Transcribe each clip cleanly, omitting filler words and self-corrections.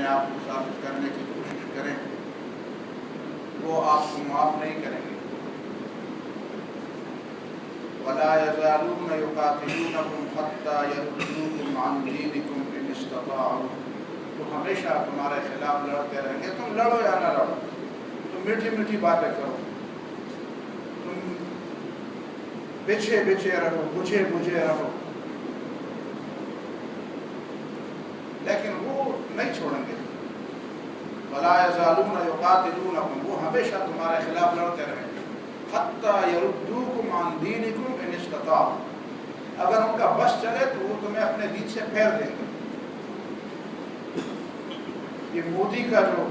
آپ کو ثابت کرنے کی کوشش کریں وہ آپ کو معاف نہیں کریں گے. وَلَا يَزَالُونَ يُقَاتِلُونَكُمْ حَتَّى يَرُدُّوكُمْ عَنْ دِينِكُمْ إِنِ اسْتَطَاعُوا. تو ہمیشہ تمہارے خلاف لڑتے رہیں گے. تم لڑو یا نہ لڑو, تم میٹھی میٹھی باتیں کرو, تم بچھے بچھے رہو, بجھے بجھے رہو, لیکن وہ نہیں چھوڑیں گے. وَلَا يَزَالُونَ يُقَاتِلُونَكُمْ, وہ ہمیشہ تمہارے خلاف لڑتے رہیں گے. حَتَّى يَرُدُّوكُمْ عَنْ دِينِكُمْ إِنِ اسْتَطَاعُوا. اگر ان کا بس چلے تو وہ تمہیں اپنے دین سے پھیر دیں گے. یہ مودی کا جو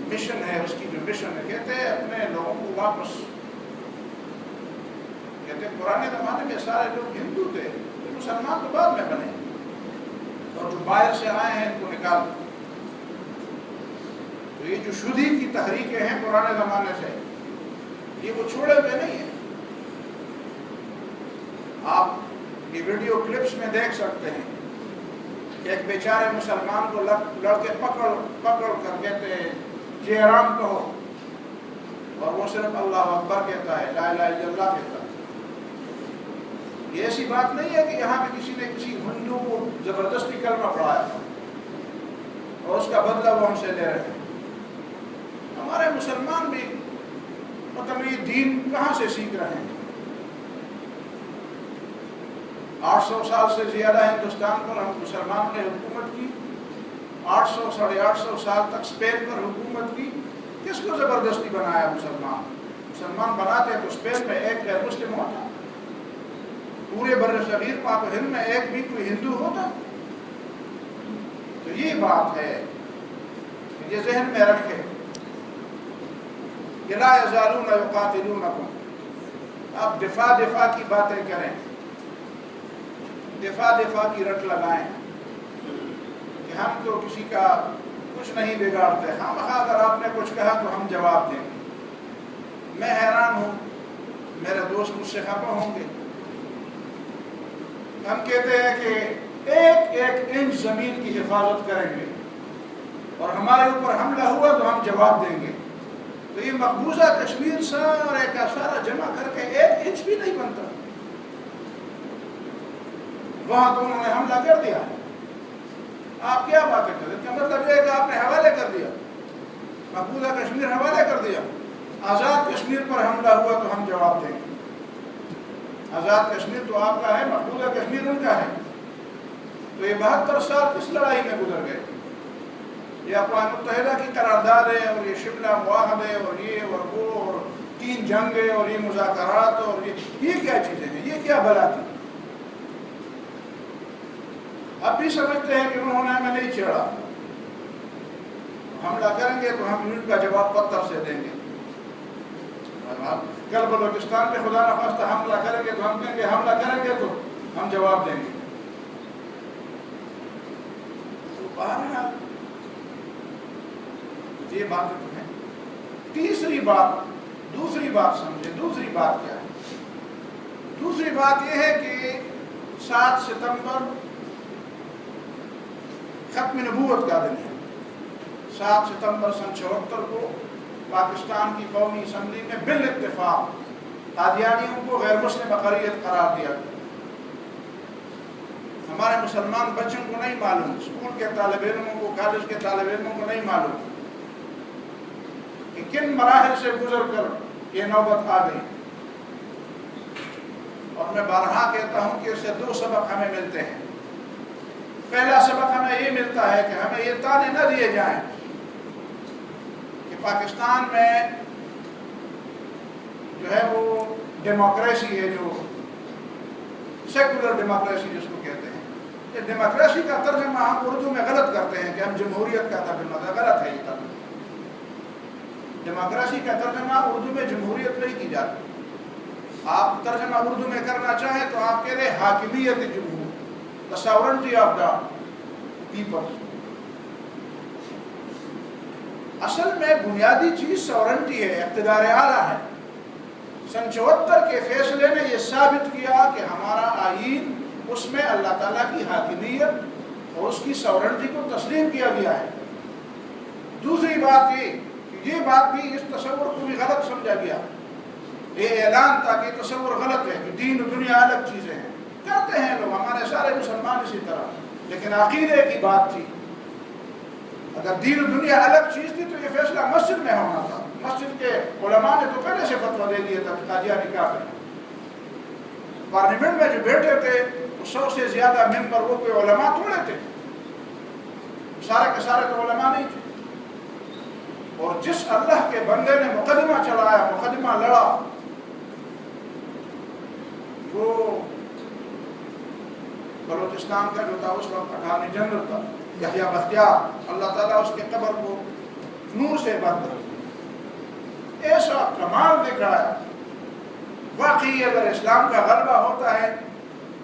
مشن ہے, اس کی جو مشن ہے, کہتے ہیں اپنے لوگوں کو واپس, کہتے ہیں پرانے زمانے میں سارے لوگ ہندو تھے, تو مسلمان تو بعد میں بنے, اور جو باہر سے آئے ہیں ان کو نکال دو. تو یہ جو شدھی کی تحریکیں ہیں پرانے زمانے سے, یہ وہ چھوڑے ہوئے نہیں ہیں. آپ یہ ویڈیو کلپس میں دیکھ سکتے ہیں کہ ایک بیچارے مسلمان کو لڑکے پکڑ کر کہتے ہیں جے رام کہو, اور وہ صرف اللہ اکبر کہتا ہے, لا الہ الا اللہ کہتا ہے. یہ ایسی بات نہیں ہے کہ یہاں پہ کسی نے کسی ہندو کو زبردستی کلمہ پڑھایا اور اس کا بدلہ وہ ہم سے لے رہے ہیں. ہمارے مسلمان بھی مطلب یہ دین کہاں سے سیکھ رہے ہیں؟ 800 سال سے زیادہ ہندوستان پر ہم مسلمان نے حکومت کی, 800 ساڑھے 800 سال تک اسپین پر حکومت کی. کس کو زبردستی بنایا مسلمان؟ مسلمان بناتے تو اسپین میں ایک غیر مسلم ہوتا, پورے بر صغیر پاک و ہند میں ایک بھی کوئی ہندو ہوتا. تو یہ بات ہے کہ یہ ذہن میں رکھے کہ لا یزالون یقاتلونکم. آپ دفاع کی باتیں کریں, دفاع کی رٹ لگائیں کہ ہم تو کسی کا کچھ نہیں بگاڑتے, خامخواہ اگر آپ نے کچھ کہا تو ہم جواب دیں گے. میں حیران ہوں, میرے دوست مجھ سے خفا ہوں گے. ہم کہتے ہیں کہ ایک ایک انچ زمین کی حفاظت کریں گے, اور ہمارے اوپر حملہ ہوا تو ہم جواب دیں گے. تو یہ مقبوضہ کشمیر سارے کا سارا جمع کر کے ایک انچ بھی نہیں بنتا, وہاں تو انہوں نے حملہ کر دیا. آپ کیا باتیں کریں؟ اس کا مطلب یہ ہے کہ آپ نے حوالے کر دیا, مقبوضہ کشمیر حوالے کر دیا. آزاد کشمیر پر حملہ ہوا تو ہم جواب دیں گے. آزاد کشمیر تو آپ کا ہے, مقبوضہ کشمیر ان کا ہے. تو یہ 72 سال کس لڑائی میں گزر گئے؟ یہ اقوام متحدہ کی قراردادیں, اور یہ شملہ معاہدے, اور یہ اور وہ, اور 3 جنگیں, اور یہ مذاکرات, اور یہ کیا چیزیں ہیں؟ یہ کیا بلا تھی؟ اب بھی سمجھتے ہیں کہ انہوں نے ہمیں نہیں چھیڑا, حملہ کریں گے تو ہم ان کا جواب پتھر سے دیں گے. کل بلوچستان پہ خدا نخواستہ حملہ کریں گے تو ہم کہیں گے حملہ کریں گے تو ہم جواب دیں گے. تو بہرحال یہ باتیں تو ہیں. دوسری بات سمجھیں. دوسری بات کیا ہے؟ دوسری بات یہ ہے کہ 7 ستمبر ختم نبوت کا دن ہے. 7 ستمبر سن 74 کو پاکستان کی قومی اسمبلی میں بال اتفاق قادیانیوں کو غیر مسلم اقلیت قرار دیا. ہمارے مسلمان بچوں کو نہیں معلوم, اسکول کے طالب علموں کو, کالج کے طالب علموں کو نہیں معلوم کہ کن مراحل سے گزر کر یہ نوبت آ گئی. اور میں بارہا کہتا ہوں کہ اس سے 2 سبق ہمیں ملتے ہیں. پہلا سبق ہمیں یہ ملتا ہے کہ ہمیں یہ تانے نہ دیے جائیں کہ پاکستان میں جو ہے وہ ڈیموکریسی ہے, جو سیکولر ڈیموکریسی جس کو کہتے ہیں. یہ ڈیموکریسی کا ترجمہ ہم اردو میں غلط کرتے ہیں کہ ہم جمہوریت کا ترجمہ, غلط ہے یہ ترجمہ. ڈیموکریسی کا ترجمہ اردو میں جمہوریت نہیں کی جاتی. آپ ترجمہ اردو میں کرنا چاہیں تو آپ کہہ رہے حاکمیت جمہور, the sovereignty of the people. اصل میں بنیادی چیز سورنٹی ہے, اقتدار اعلیٰ ہے. سن 74 کے فیصلے نے یہ ثابت کیا کہ ہمارا آئین, اس میں اللہ تعالیٰ کی حاکمیت اور اس کی سورنٹی کو تسلیم کیا گیا ہے۔ دوسری بات یہ بات بھی اس تصور کو بھی غلط سمجھا گیا، یہ اعلان تھا کہ تصور غلط ہے کہ دین و دنیا الگ چیزیں ہیں، کرتے ہیں لوگ، ہمارے سارے مسلمان اسی طرح، لیکن عقیدے کی بات تھی۔ اگر دین و دنیا الگ چیز تھی تو یہ فیصلہ مسجد میں ہونا تھا، مسجد کے علماء نے تو پہلے سے فتویٰ دے دیا تھا کہ قادیانی کافر ہے۔ پارلیمنٹ میں جو بیٹھے تھے تو 100 سے زیادہ ممبر وہ کوئی علماء تھوڑے تھے، سارے کے سارے تو علماء نہیں تھے، اور جس اللہ کے بندے نے مقدمہ چلایا، مقدمہ لڑا، وہ بلوچستان کا جو تھا اس وقت اٹارنی جنرل تھا، یحییٰ بختیار، اللہ تعالیٰ اس کے قبر کو نور سے بھر دے، ایسا کمال دکھایا۔ واقعی اگر اسلام کا غلبہ ہوتا ہے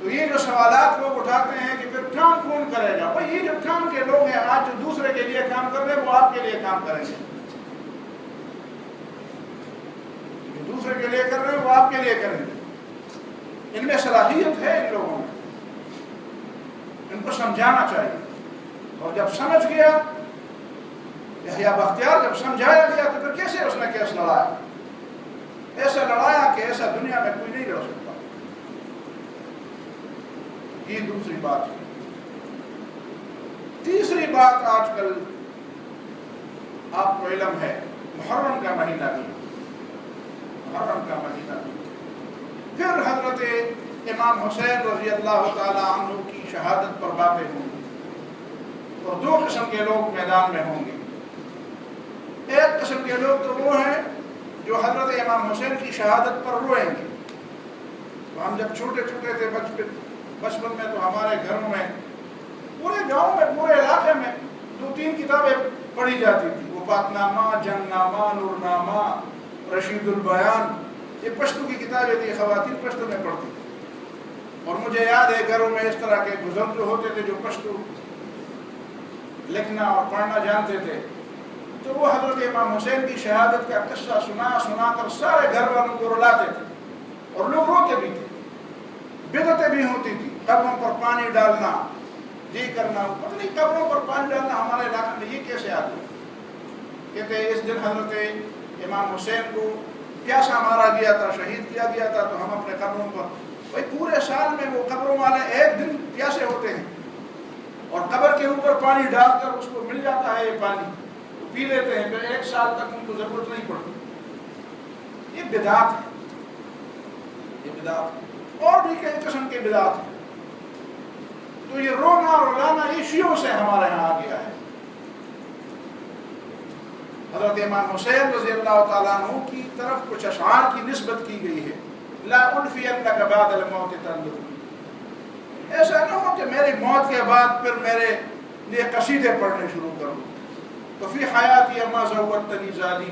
تو یہ جو سوالات لوگ اٹھاتے ہیں کہ پھر کام کون کرے گا، وہ یہ جو کام کے لوگ ہیں آج جو دوسرے کے لیے کام کر رہے ہیں وہ آپ کے لیے کام کریں گے، جو دوسرے کے لیے کر رہے ہیں وہ آپ کے لیے کریں گے۔ ان میں صلاحیت ہے ان لوگوں میں، ان کو سمجھانا چاہیے، اور جب سمجھ گیا یحییٰ بختیار، جب سمجھایا گیا تو پھر کیسے اس نے کیس لڑایا، ایسا لڑایا کہ ایسا دنیا میں کوئی نہیں لڑ سکتا۔ یہ دوسری بات ہے۔ تیسری بات، آج کل آپ کو علم ہے محرم کا مہینہ بھی، محرم کا مہینہ بھی، پھر حضرت امام حسین رضی اللہ تعالی عنہ کی شہادت پر باتیں ہوں گی، اور دو قسم کے لوگ میدان میں ہوں گے۔ ایک قسم کے لوگ تو وہ ہیں جو حضرت امام حسین کی شہادت پر روئیں گے۔ تو ہم جب چھوٹے چھوٹے تھے بچپن میں تو ہمارے گھروں میں، پورے گاؤں میں، پورے علاقے میں 2-3 کتابیں پڑھی جاتی تھی، وفات نامہ، جنگ نامہ، نور نامہ، رشید البیان، یہ پشتو کی کتابیں تھی، خواتین پشتو میں پڑھتی تھی۔ اور مجھے یاد ہے گھروں میں اس طرح کے بزرگ جو ہوتے تھے جو پشتو لکھنا اور پڑھنا جانتے تھے، تو وہ حضرت امام حسین کی شہادت کا قصہ سنا کر سارے گھر والوں کو رلاتے تھے، اور لوگ روتے بھی تھے۔ بدعتیں بھی ہوتی تھی، قبروں پر پانی ڈالنا، یہ کرنا، پتہ نہیں قبروں پر پانی ڈالنا ہمارے علاقے میں یہ کیسے آتا ہے۔ کہتے ہیں اس دن حضرت امام حسین کو پیاسا مارا گیا تھا، شہید کیا گیا تھا، تو ہم اپنے قبروں پر، بھائی پورے سال میں وہ قبروں والے ایک دن پیاسے ہوتے ہیں، اور قبر کے اوپر پانی ڈال کر اس کو مل جاتا ہے یہ پانی، تو پی لیتے ہیں، پھر 1 سال تک ان کو ضرورت نہیں پڑتی۔ یہ بدعت ہے، یہ بدعت ہے، اور بھی کئی قسم کے بدعت ہیں۔ تو یہ رونا رلانا یہ شیعوں سے ہمارے یہاں آ گیا ہے۔ حضرت امام حسین رضی اللہ تعالیٰ عنہ کی طرف کچھ اشعار کی نسبت کی گئی ہے، لا الفینک بعد الموت تنظر، ایسا نہ ہو کہ میری موت کے بعد پھر میرے لیے قصیدے پڑھنے شروع کروں۔ تو فی حیاتی اما زودتنی زادی،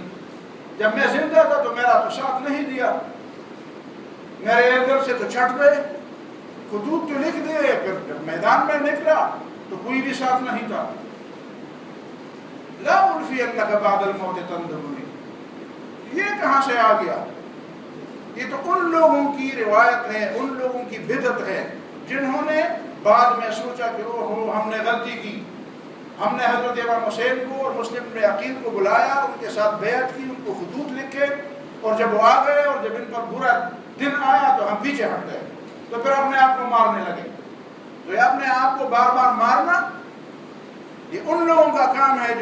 جب میں زندہ تھا تو میرا تو ساتھ نہیں دیا، میرے ارد سے تو چھٹ گئے، خطوط تو لکھ دیے، پھر جب میدان میں نکلا تو کوئی بھی ساتھ نہیں تھا۔ لا الفینک بعد الموت تنظرنی، یہ کہاں سے آ گیا؟ یہ تو ان لوگوں کی روایت ہے، ان لوگوں کی بدعت ہے جنہوں نے بعد میں سوچا کہ اوہ ہم نے غلطی کی، ہم نے حضرت امام حسین کو اور مسلم بن عقیل کو بلایا، ان کے ساتھ بیعت کی، ان کو خطوط لکھے، اور جب وہ آ گئے اور جب ان پر برا دن آیا تو ہم پیچھے ہٹ گئے، تو پھر اپنے آپ کو مارنے لگے۔ تو یہ اپنے آپ کو بار بار مارنا یہ ان لوگوں کا کام ہے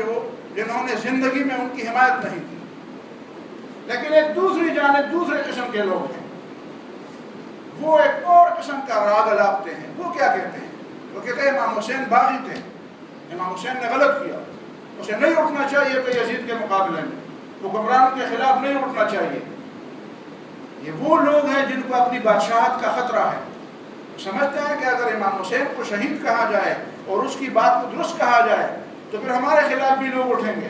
جنہوں نے زندگی میں ان کی حمایت نہیں کی۔ لیکن ایک دوسری جانب دوسرے قسم کے لوگ ہیں، وہ ایک اور قسم کا راگ الاپتے ہیں۔ وہ کیا کہتے ہیں؟ وہ کہتے ہیں امام حسین باغی تھے، امام حسین نے غلط کیا، اسے نہیں اٹھنا چاہیے تھا یزید کے مقابلے میں، حکمرانوں کے خلاف نہیں اٹھنا چاہیے۔ یہ وہ لوگ ہیں جن کو اپنی بادشاہت کا خطرہ ہے، سمجھتے ہیں کہ اگر امام حسین کو شہید کہا جائے اور اس کی بات کو درست کہا جائے تو پھر ہمارے خلاف بھی لوگ اٹھیں گے،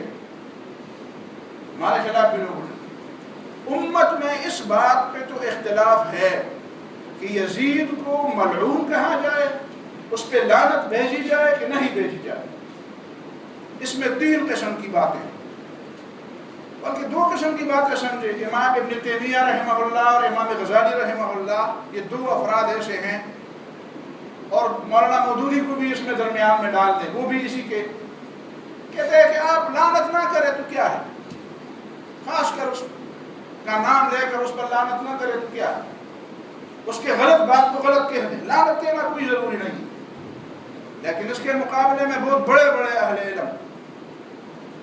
ہمارے خلاف بھی لوگ اٹھیں گے۔ امت میں اس بات پہ تو اختلاف ہے کہ یزید کو ملعون کہا جائے، اس پہ لعنت بھیجی جائے کہ نہیں بھیجی جائے۔ اس میں 3 قسم کی باتیں، بلکہ 2 قسم کی باتیں سمجھے۔ امام ابن تیمیہ رحمہ اللہ اور امام غزالی رحمہ اللہ، یہ 2 افراد ایسے ہیں، اور مولانا مودودی کو بھی اس میں درمیان میں ڈال دیں، وہ بھی اسی کے کہتے ہیں کہ آپ لعنت نہ کرے تو کیا ہے، خاص کر اس کا نام لے کر اس پر لعنت نہ کرے تو کیا ہے، اس کے غلط بات کو غلط کہہ دیں، لعنت کہنا کوئی ضروری نہیں، لیکن اس کے مقابلے میں بہت بڑے بڑے اہل علم،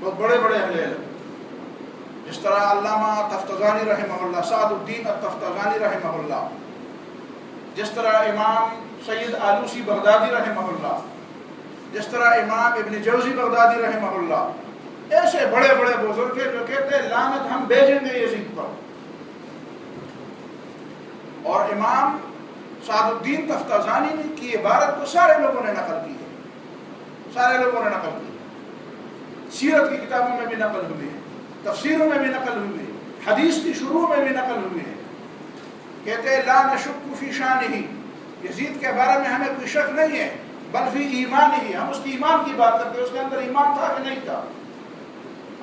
بہت بڑے بڑے اہل علم، جس طرح علامہ تفتزانی رحمہ اللہ، سعد الدین التفتزانی رحمہ اللہ، جس طرح امام سید آلوسی بغدادی رحمہ اللہ، جس طرح امام ابن جوزی بغدادی رحمہ اللہ، ایسے بڑے بڑے بزرگ جو کہتے ہیں لعنت ہم بھیجیں گے یزید پر. اور امام سعد الدین تفتزانی نے کی عبارت کو سارے لوگوں نے نقل کی ہے، سارے لوگوں نے نقل کی ہے، سیرت کی کتابوں میں بھی نقل ہوئی ہے، تفسیروں میں بھی نقل ہوئی ہے، حدیث کی شروع میں بھی نقل ہوئی ہے. کہتے ہیں لا نشک فی شانہ، یزید کے بارے میں ہمیں کوئی شک نہیں ہے، بل فی ایمانہ، ہم اس کی ایمان کی بات کرتے ہیں، اس کے اندر ایمان تھا کہ نہیں تھا.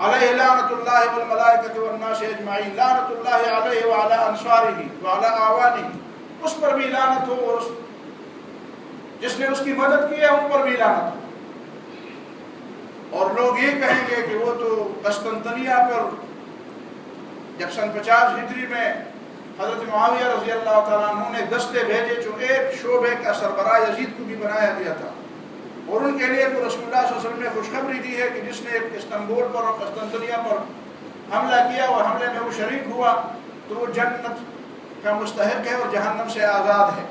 علیہ لعنت اللہ والملائکۃ والناس اجمعین، لعنت اللہ علیہ وعلی انصارہ وعلی اعوانہ، اس پر بھی لعنت ہو اور جس نے اس کی مدد کی ہے ان پر بھی لعنت ہو. اور لوگ یہ کہیں گے کہ وہ تو قسطنطنیہ پر جب سن 50 ہجری میں حضرت معاویہ رضی اللہ تعالیٰ عنہ نے دستے بھیجے جو ایک شعبے کا سربراہ یزید کو بھی بنایا گیا تھا، اور ان کے لیے تو رسول اللہ صلی اللہ علیہ وسلم نے خوشخبری دی ہے کہ جس نے استنبول پر اور قسطنطنیہ پر حملہ کیا اور حملے میں وہ شریک ہوا تو وہ جنت کا مستحق ہے اور جہنم سے آزاد ہے.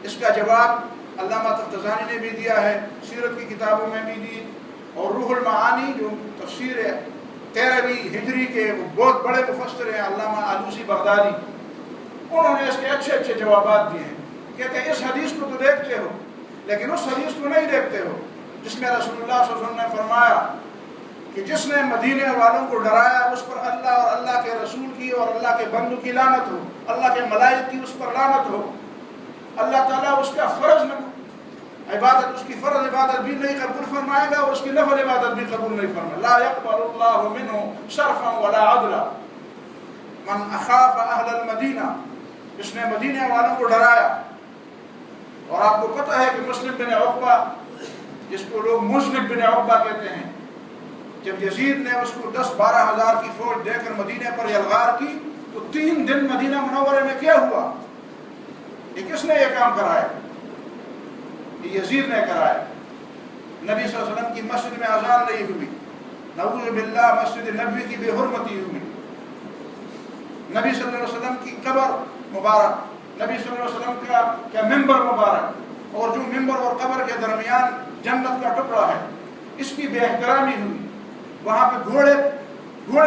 اس کا جواب علامہ تفتزانی نے بھی دیا ہے، سیرت کی کتابوں میں بھی دی، اور روح المعانی جو تفسیر ہے 13ویں ہجری کے بہت بڑے مفسر ہیں علامہ آلوسی بغدادی، انہوں نے اس کے اچھے اچھے جوابات دیے ہیں. کہتے ہیں اس حدیث کو تو دیکھتے ہو لیکن اس حدیث کو نہیں دیکھتے ہو جس میں رسول اللہ صلی اللہ علیہ وسلم نے فرمایا کہ جس نے مدینے والوں کو ڈرایا اس پر اللہ اور اللہ کے رسول کی اور اللہ کے بندوں کی لعنت ہو، اللہ کے ملائک کی اس پر لعنت ہو، اللہ تعالیٰ اس کا فرض عبادت، اس کی فرض عبادت بھی نہیں قبول فرمائے گا اور اس کی نفل عبادت بھی قبول نہیں فرمائے. لا يقبل اللہ منہ صرفا ولا عدلا من اخاف اہل المدینہ، جس نے مدینے والوں کو ڈرایا. اور آپ کو پتہ ہے کہ مسلم بن عقبہ، جس کو لوگ مذنب بن عقبہ کہتے ہیں، جب یزید نے اس کو 10-12 ہزار کی فوج دے کر مدینے پر یلغار کی تو 3 دن مدینہ منورہ میں کیا ہوا؟ یہ کس نے یہ کام کرایا؟ یہ یزید نے کرایا. نبی صلی اللہ علیہ وسلم کی مسجد میں اذان نہیں ہوئی، نعوذ باللہ مسجد نبوی کی بے حرمتی ہوئی، نبی صلی اللہ علیہ وسلم کی قبر مبارک، نبی صلی اللہ علیہ وسلم کا ممبر مبارک، اور جو ممبر اور قبر کے درمیان جنت کا ٹکڑا ہے، اس کی بے احترامی ہوئی. وہاں پہ گھوڑے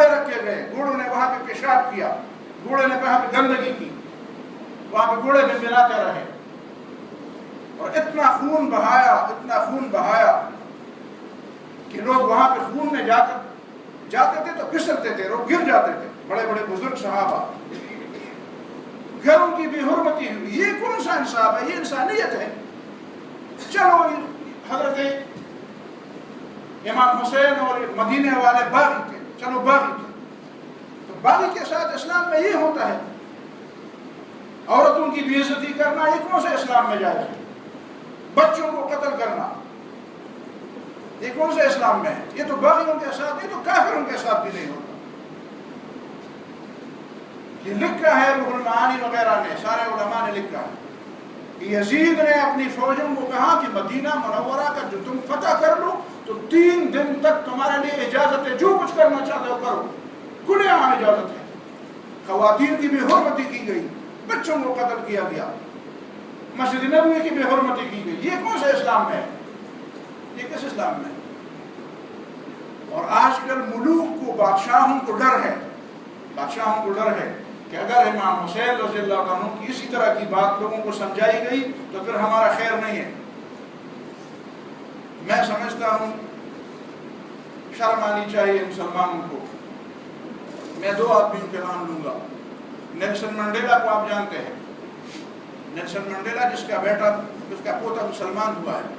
رکھے گئے، گھوڑوں نے وہاں پہ پیشاب کیا، گھوڑے نے وہاں پہ گندگی کی، وہاں پہ گھوڑے بھی ملاتے رہے، اور اتنا خون بہایا کہ لوگ وہاں پہ خون میں جاتے تھے تو پھسلتے تھے، لوگ گر جاتے تھے. بڑے بڑے بزرگ صحابہ، گھروں کی بے حرمتی ہوئی. یہ کون سا انصاف ہے؟ یہ انسانیت ہے. چلو حضرت امام حسین اور مدینے والے باغی تھے، چلو باغی تھے، تو باغی کے ساتھ اسلام میں یہ ہوتا ہے. عورتوں کی بے عزتی کرنا یہ کون سے اسلام میں جائز ہے؟ بچوں کو قتل کرنا یہ کون سے اسلام میں ہے؟ یہ تو باغیوں کے ساتھ، یہ تو کافروں کے ساتھ بھی نہیں ہوتا. یہ لکھا ہے روح المعانی وغیرہ نے، سارے علماء نے لکھا ہے کہ یزید نے اپنی فوجوں کو کہا کہ مدینہ منورہ کا جو تم فتح کر لو تو 3 دن تک تمہارے لیے اجازت ہے، جو کچھ کرنا چاہتے ہو کرو، کھلے عام اجازت ہے. خواتین کی بے حرمتی کی گئی، بچوں کو قتل کیا گیا، مسجد نبوی کی بے حرمتی کی گئی. یہ کون سے اسلام میں ہے؟ یہ کس اسلام میں ہے؟ اور آج کل ملوک کو، بادشاہوں کو ڈر ہے، بادشاہوں کو ڈر ہے کہ اگر امام حسین رضی اللہ عنہ کی اسی طرح کی بات لوگوں کو سمجھائی گئی تو پھر ہمارا خیر نہیں ہے. میں سمجھتا ہوں شرم آنی چاہیے مسلمانوں کو. میں 2 آدمیوں کے نام لوں گا. نیلسن منڈیلا کو آپ جانتے ہیں، نیلسن منڈیلا جس کا بیٹا، جس کا پوتا مسلمان ہوا ہے.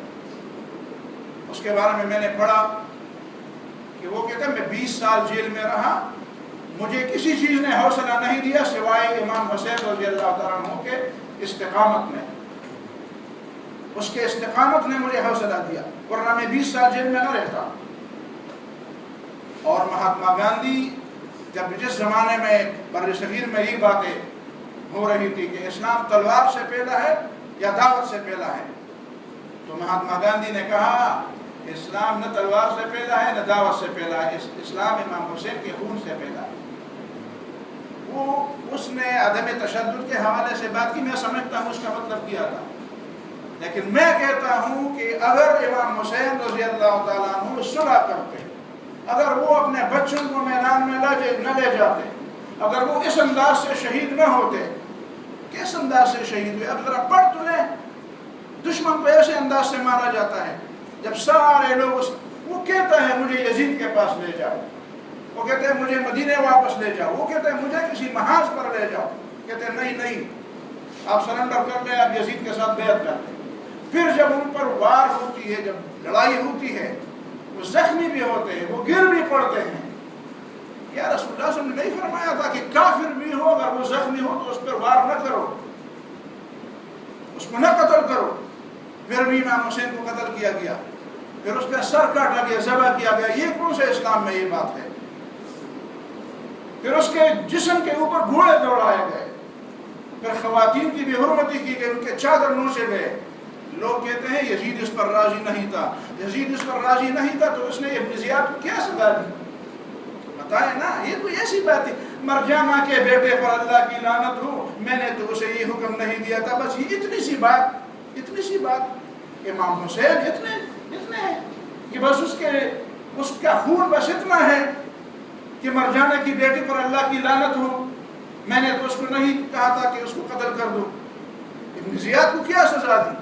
اس کے بارے میں نے پڑھا کہ وہ کہتا ہے میں 20 سال جیل میں رہا، مجھے کسی چیز نے حوصلہ نہیں دیا سوائے امام حسین رضی اللہ تعالیٰ عنہ کے استقامت میں. اس کے استقامت نے مجھے حوصلہ دیا، ورنہ میں 20 سال جیل میں نہ رہتا۔ اور مہاتما گاندھی جب جس زمانے میں بر صغیر میں یہ باتیں ہو رہی تھی کہ اسلام تلوار سے پھیلا ہے یا دعوت سے پھیلا ہے، تو مہاتما گاندھی نے کہا اسلام نہ تلوار سے پھیلا ہے نہ دعوت سے پھیلا ہے، اسلام امام حسین کے خون سے پھیلا ہے۔ اس نے عدم تشدد کے حوالے سے بات کی، میں سمجھتا ہوں اس کا مطلب کیا تھا، لیکن میں کہتا ہوں کہ اگر امام حسین رضی اللہ تعالیٰ عنہ صلح کرتے، اگر وہ اپنے بچوں کو میدان میں نہ لے جاتے، اگر وہ اس انداز سے شہید نہ ہوتے، کس انداز سے شہید ہوئے؟ اب ذرا پڑھ تو لیں، دشمن کو ایسے انداز سے مارا جاتا ہے جب سارے لوگ وہ کہتا ہے مجھے یزید کے پاس لے جاؤ، وہ کہتے ہیں مجھے مدینے واپس لے جاؤ، وہ کہتے ہیں مجھے کسی محاذ پر لے جاؤ، کہتے ہیں نہیں آپ سرنڈر کر لیں، آپ یزید کے ساتھ بیعت کر لیں۔ پھر جب ان پر وار ہوتی ہے، جب لڑائی ہوتی ہے، وہ زخمی بھی ہوتے ہیں، وہ گر بھی پڑتے ہیں۔ یا رسول اللہ صلی اللہ علیہ وسلم نے نہیں فرمایا تھا کہ کافر بھی ہو اگر وہ زخمی ہو تو اس پر وار نہ کرو، اس کو نہ قتل کرو؟ پھر بھی امام حسین کو قتل کیا گیا، پھر اس کا سر کاٹا گیا، ذبح کیا گیا۔ یہ کون سے اسلام میں یہ بات ہے؟ پھر اس کے جسم کے اوپر گھوڑے دوڑائے گئے، پھر خواتین کی بے حرمتی کی گئی، ان کے چادر نوچے گئے۔ لوگ کہتے ہیں یزید اس پر راضی نہیں تھا، یزید اس پر راضی نہیں تھا تو اس نے ابن زیاد کو کیا سزا دی؟ بتائیں نا، یہ کوئی ایسی بات ہے مرجانہ کے بیٹے پر اللہ کی لعنت ہو، میں نے تو اسے یہ حکم نہیں دیا تھا، بس یہ اتنی سی بات۔ امام حسین اتنے ہیں کہ بس اس کا خون بس اتنا ہے کہ مرجانہ کی بیٹی پر اللہ کی لعنت ہو، میں نے تو اس کو نہیں کہا تھا کہ اس کو قتل کر دو۔ ابن زیاد کو کیا سزا دی؟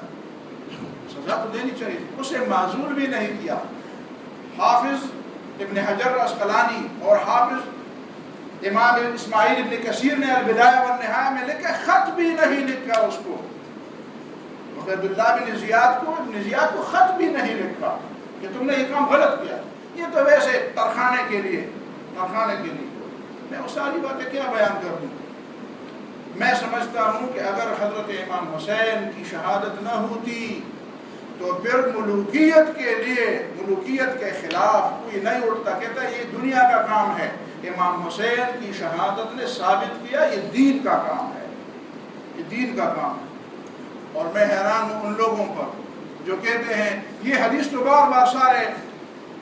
سزا تو دینی چاہیے، اسے معزول بھی نہیں کیا۔ حافظ ابن حجر اسقلانی اور حافظ امام اسماعیل ابن کثیر نے البدایہ والنہایہ میں لکھا، خط بھی نہیں لکھا اس کو۔ عبداللہ بن زیاد کو خط بھی نہیں لکھا کہ تم نے یہ کام غلط کیا، یہ تو ویسے ترخانے کے لیے۔ میں وہ ساری باتیں کیا بیان کر دوں؟ میں سمجھتا ہوں کہ اگر حضرت امام حسین کی شہادت نہ ہوتی تو پھر ملوکیت کے خلاف کوئی نہیں اٹھتا، کہتا ہے یہ دنیا کا کام ہے۔ امام حسین کی شہادت نے ثابت کیا یہ دین کا کام ہے، اور میں حیران ہوں ان لوگوں پر جو کہتے ہیں، یہ حدیث تو بار بار سارے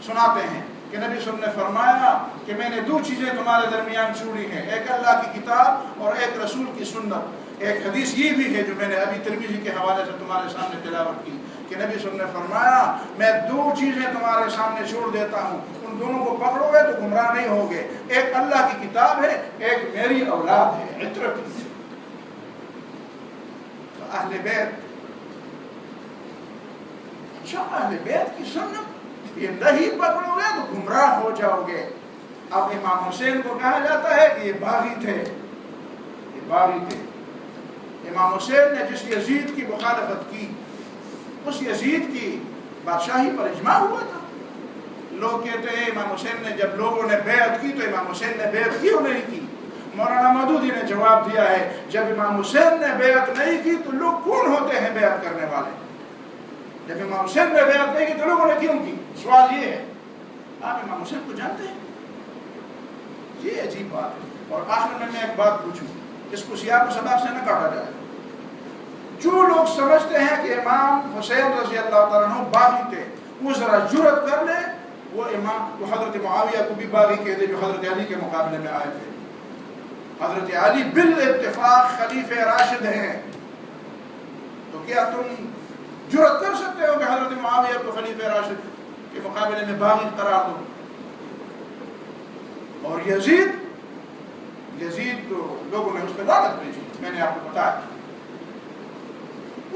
سناتے ہیں کہ نبی صلی اللہ علیہ وسلم نے فرمایا کہ میں نے 2 چیزیں تمہارے درمیان چھوڑی ہیں، ایک اللہ کی کتاب اور ایک رسول کی سنت۔ ایک حدیث یہ بھی ہے جو میں نے ابھی ترمذی کے حوالے سے تمہارے سامنے تلاوت کی کہ نبی صلی اللہ علیہ وسلم نے فرمایا میں 2 چیزیں تمہارے سامنے چھوڑ دیتا ہوں، ان دونوں کو پکڑو گے تو گمراہ نہیں ہوگے، ایک اللہ کی کتاب ہے، ایک میری اولاد ہے، عطرت۔ اہل بیت، اچھا اہل بیت کی سنت یہ نہیں پکڑو گے تو گمراہ ہو جاؤ گے۔ اب امام حسین کو کہا جاتا ہے کہ یہ باغی تھے۔ امام حسین نے جس یزید کی مخالفت کی، اس یزید کی بادشاہی پر اجماع ہوا تھا۔ لوگ کہتے ہیں امام حسین نے جب لوگوں نے بیعت کی تو امام حسین نے بیعت کی اور نہیں کی؟ مولانا مودودی نے جواب دیا ہے جب امام حسین نے بیعت نہیں کی تو لوگ کون ہوتے ہیں بیعت کرنے والے؟ جب امام حسین نے بیعت نہیں کی تو لوگوں نے کیوں کی؟ سوال یہ ہے۔ آپ امام حسین کو جانتے ہیں؟ یہ عجیب بات ہے۔ اور آخر میں ایک بات پوچھوں، اس کو سیاق و سباق سے نہ کاٹا جائے۔ جو لوگ سمجھتے ہیں کہ امام حسین رضی اللہ تعالیٰ عنہ باغی تھے، وہ ذرا جرأت کر لے، وہ حضرت معاویہ کو بھی باغی کہہ دے جو حضرت علی کے مقابلے میں آئے تھے۔ حضرت علی بالاتفاق خلیفہ راشد ہیں، تو کیا تم جرأت کر سکتے ہو کہ حضرت معاویہ کو خلیفہ راشد کے مقابلے میں باغی قرار دو؟ اور یزید تو لوگوں نے اس پہ لعنت بھیجی، میں نے آپ کو بتایا،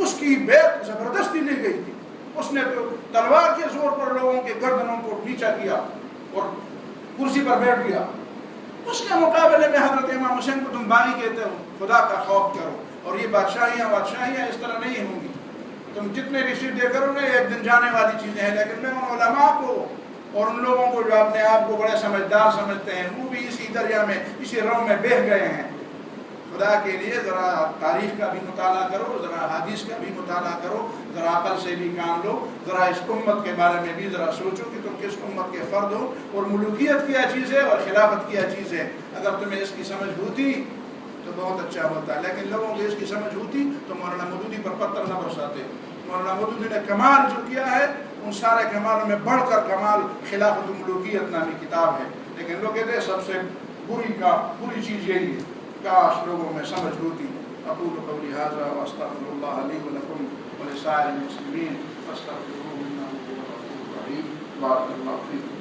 اس کی بیعت زبردستی لی گئی تھی، اس نے تو تلوار کے زور پر لوگوں کے گردنوں کو نیچا کیا اور کرسی پر بیٹھ گیا۔ اس کے مقابلے میں حضرت امام حسین کو تم باغی کہتے ہو؟ خدا کا خوف کرو، اور یہ بادشاہیاں اس طرح نہیں ہوں گی، تم جتنے بھی سجدے کرو گے ایک دن جانے والی چیزیں ہیں۔ لیکن میں ان علماء کو اور ان لوگوں کو جو اپنے آپ کو بڑے سمجھدار سمجھتے ہیں، وہ بھی اسی دریا میں، اسی رو میں بہہ گئے ہیں۔ خدا کے لیے ذرا تاریخ کا بھی مطالعہ کرو، ذرا حدیث کا بھی مطالعہ کرو، ذرا عقل سے بھی کام لو، ذرا اس امت کے بارے میں بھی ذرا سوچو کہ تم کس امت کے فرد ہو، اور ملوکیت کیا چیز ہے اور خلافت کیا چیز ہے۔ اگر تمہیں اس کی سمجھ ہوتی تو بہت اچھا ہوتا ہے، لیکن لوگوں کو اس کی سمجھ ہوتی تو مولانا مودودی پر پتھر نہ برساتے۔ مولانا مودودی نے کمال جو کیا ہے ان سارے کمالوں میں بڑھ کر کمال خلافت و ملوکیت نامی کتاب ہے، لیکن لوگ کہتے ہیں سب سے بری چیز یہی ہے۔ کاش لوگوں میں سمجھ ہوتی۔ اقول قولی ھذا واستغفر اللہ لی ولکم ولسائر المسلمین فاستغفروہ انہ هو الغفور الرحیم۔ بارک اللہ فیکم۔